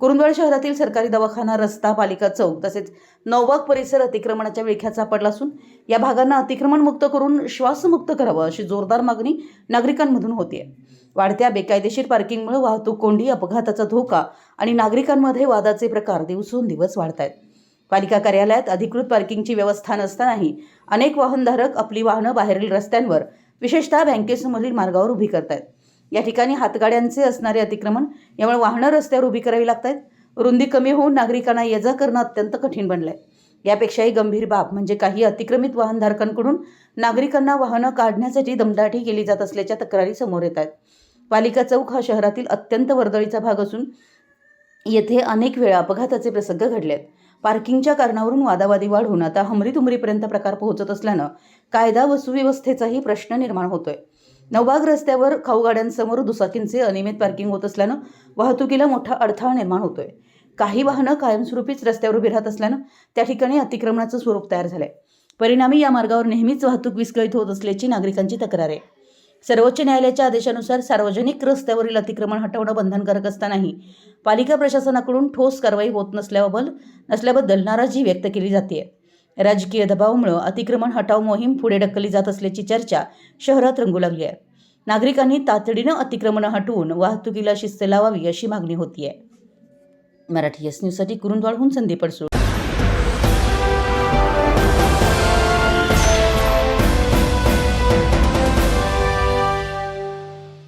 कुरुंदवाड शहरातील सरकारी दवाखाना, रस्ता, पालिका चौक तसेच नौबाग परिसर अतिक्रमणाच्या विळख्यात सापडला असून या भागांना अतिक्रमणमुक्त करून श्वासमुक्त करावं अशी जोरदार मागणी नागरिकांमधून होतीये। वाढत्या बेकायदेशीर पार्किंगमुळे वाहतूक कोंडी, अपघाताचा धोका आणि नागरिकांमध्ये वादाचे प्रकार दिवसेंदिवस वाढत आहेत। पालिका कार्यालयात अधिकृत पार्किंगची व्यवस्था नसतानाही अनेक वाहनधारक आपली वाहनं बाहेरील रस्त्यांवर, विशेषतः बँकेसमोरील मार्गावर उभी करतायत। या ठिकाणी हातगाड्यांचे असणारे अतिक्रमण, यामुळे वाहनं रस्त्यावर उभी करावी लागतात। रुंदी कमी होऊन नागरिकांना ये-जा करणं अत्यंत कठीण बनलंय। यापेक्षाही गंभीर बाब म्हणजे काही अतिक्रमित वाहनधारकांकडून नागरिकांना वाहनं काढण्यासाठी दमदाटी केली जात असल्याच्या तक्रारी समोर येत आहेत। पालिका चौक हा शहरातील अत्यंत वर्दळीचा भाग असून येथे अनेक वेळा अपघाताचे प्रसंग घडले आहेत। पार्किंगच्या कारणावरून वादावादी वाढून आता हमरीतुमरीपर्यंत प्रकार पोहोचत असल्यानं कायदा व सुव्यवस्थेचाही प्रश्न निर्माण होतोय। नौबाग रस्त्यावर खाऊगाड्यांसमोर दुचाकींचे अनियमित पार्किंग होत असल्यानं वाहतुकीला मोठा अडथळा निर्माण होतोय। काही वाहनं कायमस्वरूपीच रस्त्यावर उभी राहत असल्यानं त्या ठिकाणी अतिक्रमणाचं स्वरूप तयार झालंय। परिणामी या मार्गावर नेहमीच वाहतूक विस्कळीत होत असल्याची नागरिकांची तक्रार आहे। सर्वोच्च न्यायालयाच्या आदेशानुसार सार्वजनिक रस्त्यावरील अतिक्रमण हटवणं बंधनकारक असतानाही पालिका प्रशासनाकडून ठोस कारवाई होत नसल्याबद्दल नाराजी व्यक्त केली जाते। राजकीय दबावामुळे अतिक्रमण हटाव मोहीम पुढे ढकलली जात असल्याची चर्चा शहरात रंगू लागली आहे। नागरिकांनी तातडीनं अतिक्रमण हटवून वाहतुकीला शिस्त लावावी अशी मागणी होतीये। मराठी एस न्यूजसाठी कुरुंदवाडहून संदीप अडसूळ।